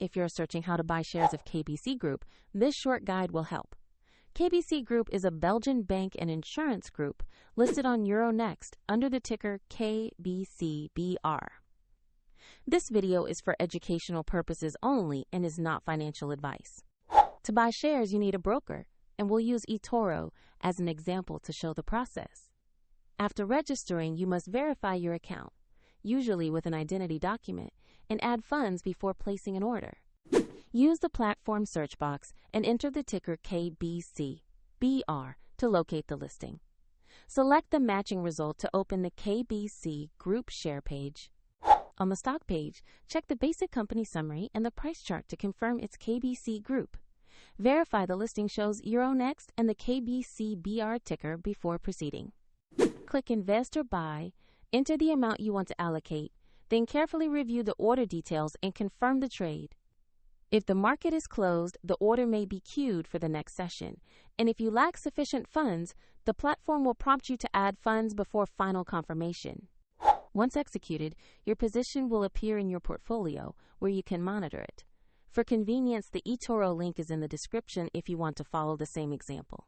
If you're searching how to buy shares of KBC Group, this short guide will help. KBC Group is a Belgian bank and insurance group listed on Euronext under the ticker KBC.BR. This video is for educational purposes only and is not financial advice. To buy shares, you need a broker, and we'll use eToro as an example to show the process. After registering, you must verify your account, usually with an identity document, and add funds before placing an order. Use the platform search box and enter the ticker KBC.BR to locate the listing. Select the matching result to open the KBC Group share page. On the stock page, check the basic company summary and the price chart to confirm it's KBC Group. Verify the listing shows Euronext and the KBC.BR ticker before proceeding. Click Invest or Buy, enter the amount you want to allocate, then carefully review the order details and confirm the trade. If the market is closed, the order may be queued for the next session, and if you lack sufficient funds, the platform will prompt you to add funds before final confirmation. Once executed, your position will appear in your portfolio, where you can monitor it. For convenience, the eToro link is in the description if you want to follow the same example.